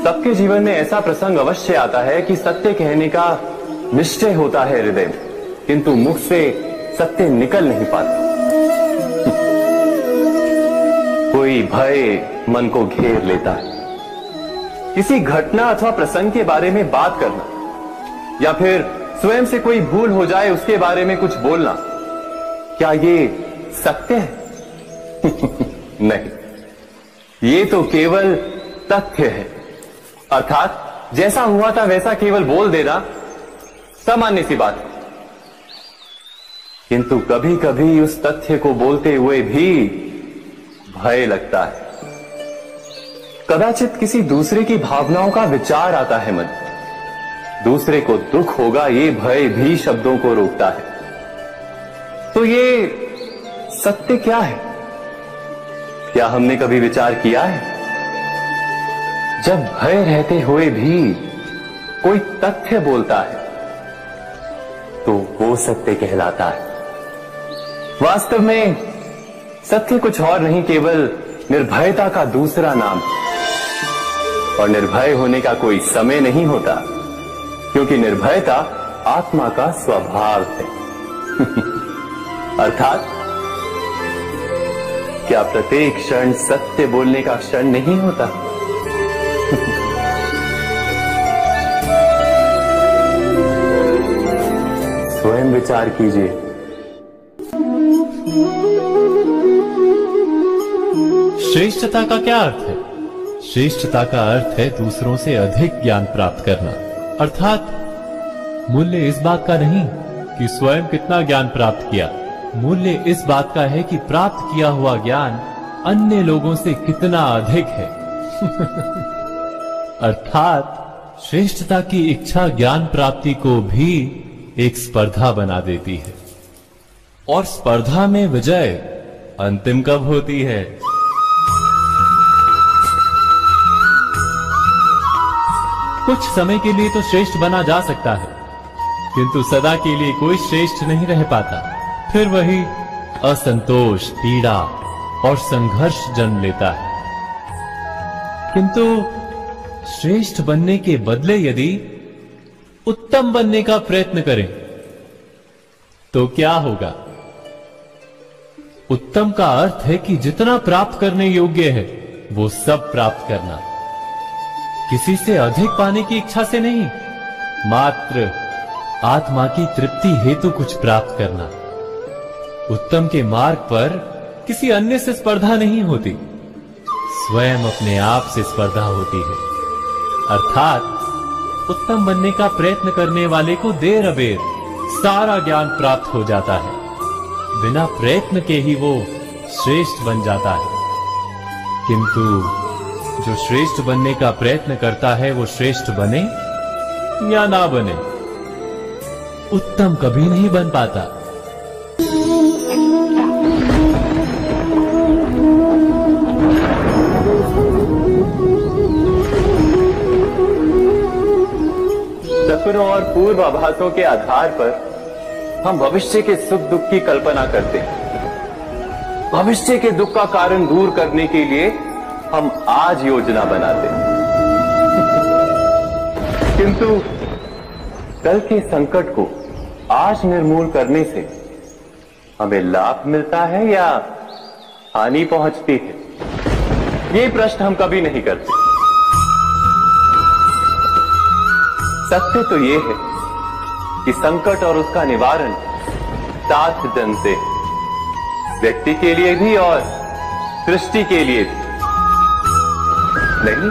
सबके जीवन में ऐसा प्रसंग अवश्य आता है कि सत्य कहने का निश्चय होता है हृदय में, किंतु मुख से सत्य निकल नहीं पाता। कोई भय मन को घेर लेता है। किसी घटना अथवा प्रसंग के बारे में बात करना या फिर स्वयं से कोई भूल हो जाए उसके बारे में कुछ बोलना, क्या ये सत्य है? नहीं, ये तो केवल तथ्य है। अर्थात जैसा हुआ था वैसा केवल बोल देना सामान्य सी बात है। किंतु कभी कभी उस तथ्य को बोलते हुए भी भय लगता है। कदाचित किसी दूसरे की भावनाओं का विचार आता है मन, दूसरे को दुख होगा ये भय भी शब्दों को रोकता है। तो ये सत्य क्या है? क्या हमने कभी विचार किया है? जब भय रहते हुए भी कोई तथ्य बोलता है तो वो सत्य कहलाता है। वास्तव में सत्य कुछ और नहीं, केवल निर्भयता का दूसरा नाम है। और निर्भय होने का कोई समय नहीं होता, क्योंकि निर्भयता आत्मा का स्वभाव है। अर्थात क्या प्रत्येक क्षण सत्य बोलने का क्षण नहीं होता? स्वयं विचार कीजिए। श्रेष्ठता का क्या अर्थ है? श्रेष्ठता का अर्थ है दूसरों से अधिक ज्ञान प्राप्त करना। अर्थात मूल्य इस बात का नहीं कि स्वयं कितना ज्ञान प्राप्त किया, मूल्य इस बात का है कि प्राप्त किया हुआ ज्ञान अन्य लोगों से कितना अधिक है। अर्थात श्रेष्ठता की इच्छा ज्ञान प्राप्ति को भी एक स्पर्धा बना देती है। और स्पर्धा में विजय अंतिम कब होती है? कुछ समय के लिए तो श्रेष्ठ बना जा सकता है, किंतु सदा के लिए कोई श्रेष्ठ नहीं रह पाता। फिर वही असंतोष, पीड़ा और संघर्ष जन्म लेता है। किंतु श्रेष्ठ बनने के बदले यदि उत्तम बनने का प्रयत्न करें तो क्या होगा? उत्तम का अर्थ है कि जितना प्राप्त करने योग्य है वो सब प्राप्त करना, किसी से अधिक पाने की इच्छा से नहीं, मात्र आत्मा की तृप्ति हेतु कुछ प्राप्त करना। उत्तम के मार्ग पर किसी अन्य से स्पर्धा नहीं होती, स्वयं अपने आप से स्पर्धा होती है। अर्थात उत्तम बनने का प्रयत्न करने वाले को देर अबेर सारा ज्ञान प्राप्त हो जाता है, बिना प्रयत्न के ही वो श्रेष्ठ बन जाता है। किंतु जो श्रेष्ठ बनने का प्रयत्न करता है वो श्रेष्ठ बने या ना बने, उत्तम कभी नहीं बन पाता। सपनों और पूर्वाभासों के आधार पर हम भविष्य के सुख दुख की कल्पना करते हैं। भविष्य के दुख का कारण दूर करने के लिए हम आज योजना बनाते हैं। किंतु कल के संकट को आज निर्मूल करने से हमें लाभ मिलता है या हानि पहुंचती है? ये प्रश्न हम कभी नहीं करते। सत्य तो ये है कि संकट और उसका निवारण सात जन से, व्यक्ति के लिए भी और सृष्टि के लिए भी। नहीं,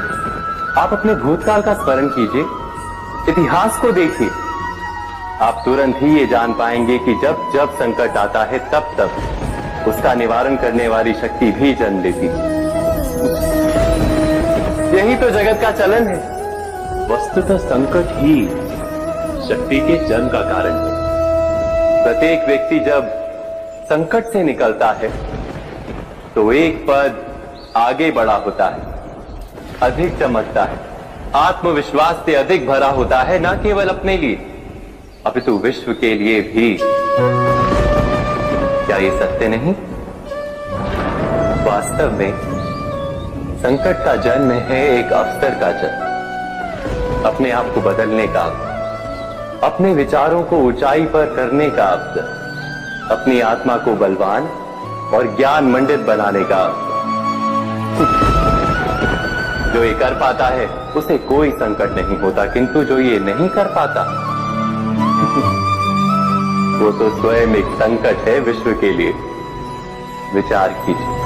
आप अपने भूतकाल का स्मरण कीजिए, इतिहास को देखिए, आप तुरंत ही ये जान पाएंगे कि जब जब संकट आता है तब तब उसका निवारण करने वाली शक्ति भी जन्म लेती है। यही तो जगत का चलन है। वस्तुतः संकट ही शक्ति के जन्म का कारण है। प्रत्येक व्यक्ति जब संकट से निकलता है तो एक पद आगे बढ़ा होता है, अधिक चमकता है, आत्मविश्वास से अधिक भरा होता है, न केवल अपने लिए अपितु विश्व के लिए भी। क्या ये सत्य नहीं? वास्तव में संकट का जन्म है एक अवसर का जन्म। अपने आप को बदलने का, अपने विचारों को ऊंचाई पर करने का अवसर, अपनी आत्मा को बलवान और ज्ञान मंडित बनाने का अवसर। जो ये कर पाता है उसे कोई संकट नहीं होता, किंतु जो ये नहीं कर पाता वो तो स्वयं एक संकट है विश्व के लिए। विचार कीजिए।